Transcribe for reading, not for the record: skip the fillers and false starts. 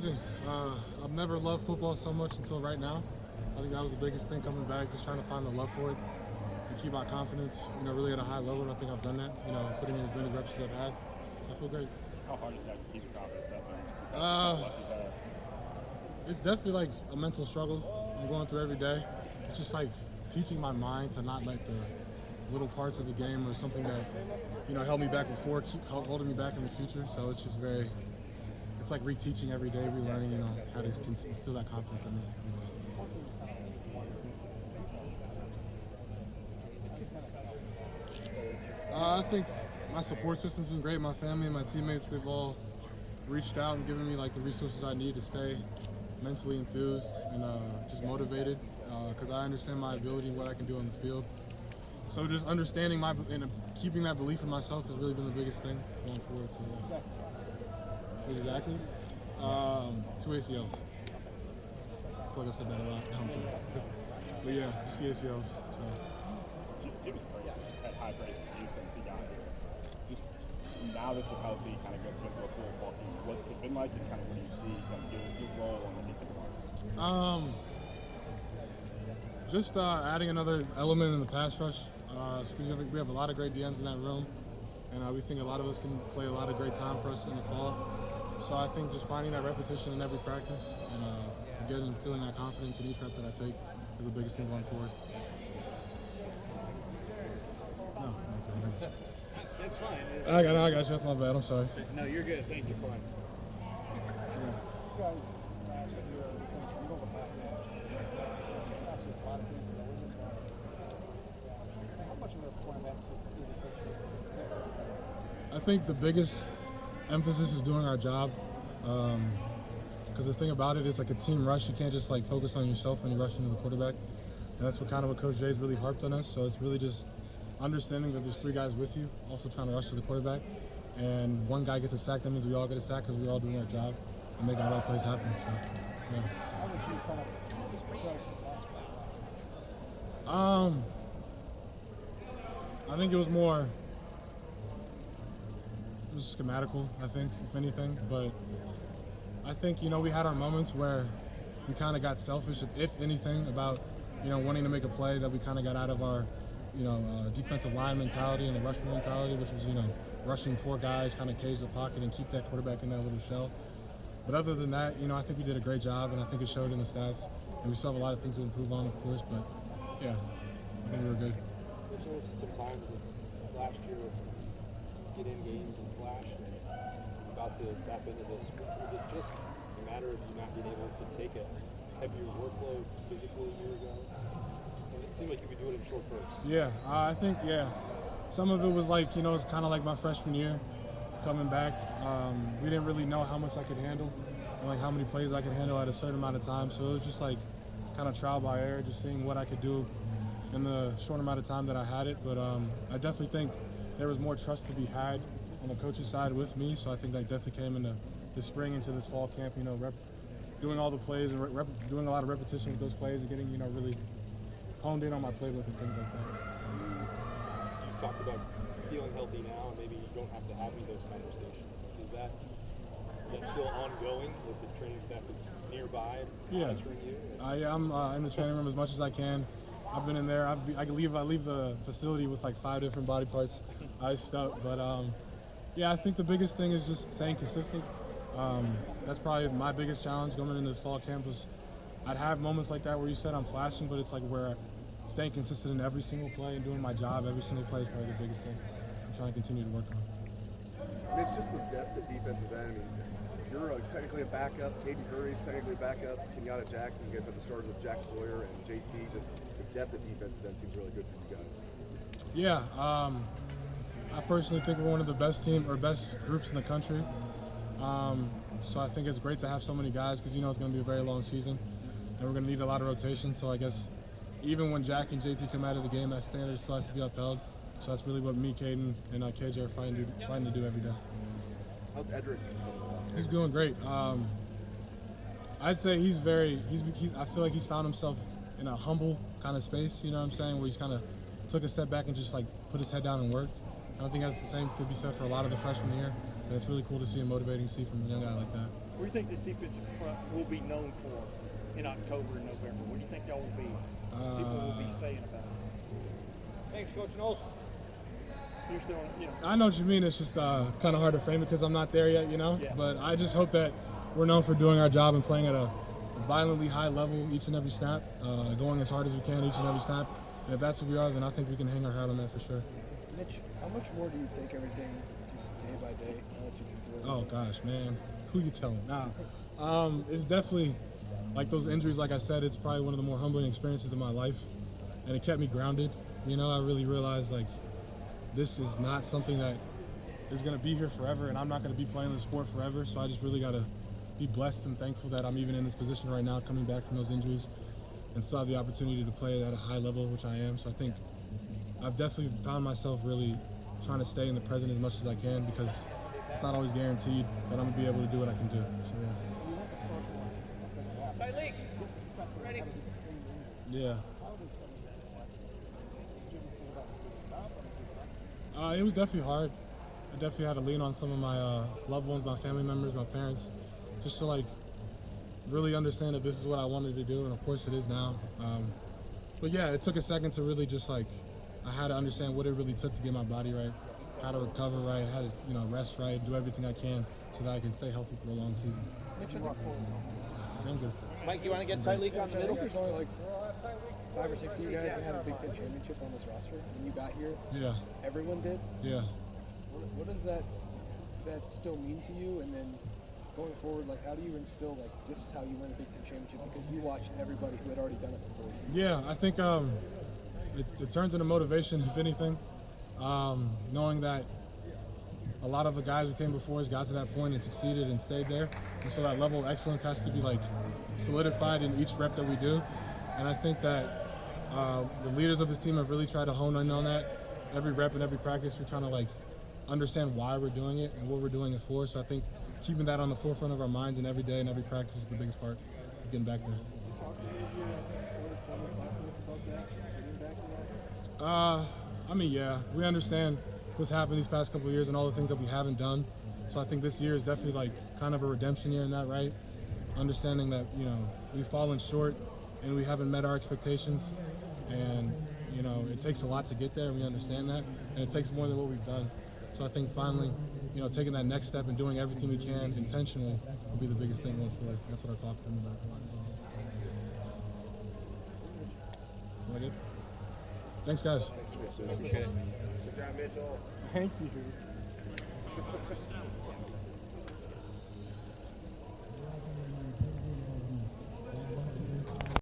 amazing. I've never loved football so much until right now. I think that was the biggest thing coming back, just trying to find the love for it and keep my confidence, really at a high level. And I think I've done that, putting in as many reps as I've had. So I feel great. How hard is that to keep your confidence up? It's definitely like a mental struggle I'm going through every day. It's just like teaching my mind to not let the little parts of the game or something that, held me back before, keep holding me back in the future. So it's just it's like reteaching every day, relearning, how to instill that confidence in me. I think my support system's been great. My family and my teammates, they've all reached out and given me like the resources I need to stay mentally enthused and just motivated because I understand my ability and what I can do on the field. So just understanding and keeping that belief in myself has really been the biggest thing going forward. So, yeah. Exactly. 2 ACLs. I feel like I've said that a lot. But yeah, just the ACLs. So. Jimmy's had high praise for you since he got here. Just now that you're healthy, kind of go to a full football team, what's it been like, and kind of what do you see kind of your role underneath the line? Just adding another element in the pass rush. We have a lot of great DMs in that room, and we think a lot of us can play a lot of great time for us in the fall. So I think just finding that repetition in every practice and again instilling that confidence in each rep that I take is the biggest thing going forward. No, okay. That's fine. I got you. That's my bad. I'm sorry. No, you're good. Thank you, Brian. I think the biggest emphasis is doing our job. Because the thing about it is like a team rush. You can't just like focus on yourself when you rush into the quarterback. And that's what Coach Jay's really harped on us. So it's really just understanding that there's 3 guys with you, also trying to rush to the quarterback. And one guy gets a sack, that means we all get a sack because we're all doing our job and making the right plays happen. So, yeah. How would you kind of just approach the I think it was more, it was schematical, I think, if anything. But I think, we had our moments where we kind of got selfish, if anything, about, wanting to make a play that we kind of got out of our, defensive line mentality and the rushing mentality, which was, rushing 4 guys, kind of cage the pocket and keep that quarterback in that little shell. But other than that, I think we did a great job, and I think it showed in the stats. And we still have a lot of things to improve on, of course, but yeah, I think we were good. Sometimes last year, get in games and flash, and was about to tap into this. Was it just a matter of you not being able to take a heavier workload physically a year ago? Because it seemed like you could do it in short bursts. Yeah, I think, some of it was like, it's kind of like my freshman year coming back. We didn't really know how much I could handle and like how many plays I could handle at a certain amount of time. So it was just like kind of trial by error, just seeing what I could do in the short amount of time that I had it. But I definitely think there was more trust to be had on the coach's side with me. So I think that definitely came into the spring, into this fall camp, doing all the plays and doing a lot of repetition with those plays and getting, really honed in on my playbook and things like that. You talked about feeling healthy now, and maybe you don't have to have any of those conversations. Is that still ongoing with the training staff that's nearby monitoring you? I'm in the training room as much as I can. I've been in there. I leave the facility with like 5 different body parts iced up. But I think the biggest thing is just staying consistent. That's probably my biggest challenge going into this fall camp. Was I'd have moments like that where you said I'm flashing, but it's like where staying consistent in every single play and doing my job every single play is probably the biggest thing I'm trying to continue to work on. I mean, it's just the depth at defensive end. I mean, you're technically a backup. Caden Curry's technically a backup. Kenyatta Jackson, you guys have the starters with Jack Sawyer and JT. Just the depth at defensive end seems really good for you guys. Yeah, I personally think we're one of the best groups in the country. So I think it's great to have so many guys because it's going to be a very long season and we're going to need a lot of rotation. So I guess even when Jack and JT come out of the game, that standard still has to be upheld. So that's really what me, Caden, and KJ are fighting to do every day. How's Edric? He's doing great. I'd say I feel like he's found himself in a humble kind of space, you know what I'm saying, where he's kind of took a step back and just like put his head down and worked. I don't think that's the same could be said for a lot of the freshmen here, but it's really cool to see and motivating to see from a young guy like that. What do you think this defensive front will be known for in October and November? What do you think y'all will be? People will be saying about it. Thanks, Coach Knowles. You're still, you know. I know what you mean. It's just kind of hard to frame it because I'm not there yet, you know. Yeah. But I just hope that we're known for doing our job and playing at a violently high level each and every snap, going as hard as we can each and every snap. And if that's what we are, then I think we can hang our hat on that for sure. Mitch, how much more do you take everything just day by day? Now that you can do it? Oh gosh, man, who you telling? Nah, it's definitely like those injuries. Like I said, it's probably one of the more humbling experiences of my life, and it kept me grounded. You know, I really realized like this is not something that is going to be here forever, and I'm not going to be playing the sport forever. So I just really got to be blessed and thankful that I'm even in this position right now, coming back from those injuries, and still have the opportunity to play at a high level, which I am. So I think I've definitely found myself really trying to stay in the present as much as I can because it's not always guaranteed that I'm going to be able to do what I can do. So, yeah. It was definitely hard. I definitely had to lean on some of my loved ones, my family members, my parents, just to like really understand that this is what I wanted to do, and of course it is now. But yeah, it took a second to really just like, I had to understand what it really took to get my body right, how to recover right, how to rest right, do everything I can so that I can stay healthy for a long season. I'm good. Mike, you want to get tight league on the middle? There's only like 5 or 6 of you guys that had a Big Ten championship on this roster when you got here. Yeah, Everyone did. yeah. What does that still mean to you? And then going forward, like how do you instill like this is how you win a Big Ten championship because you watched everybody who had already done it before you? Yeah, I think it turns into motivation, if anything. Knowing that a lot of the guys who came before us got to that point and succeeded and stayed there. And so that level of excellence has to be like solidified in each rep that we do. And I think that the leaders of this team have really tried to hone in on that. Every rep and every practice, we're trying to like understand why we're doing it and what we're doing it for. So I think keeping that on the forefront of our minds and every day and every practice is the biggest part of getting back there. I mean, yeah, we understand what's happened these past couple of years and all the things that we haven't done. So I think this year is definitely like kind of a redemption year in that, right? Understanding that, we've fallen short and we haven't met our expectations. And, it takes a lot to get there, and we understand that. And it takes more than what we've done. So I think finally, taking that next step and doing everything we can intentionally will be the biggest thing going forward. That's what I talked to them about. Am I good? Thanks, guys. Appreciate it. Thank you.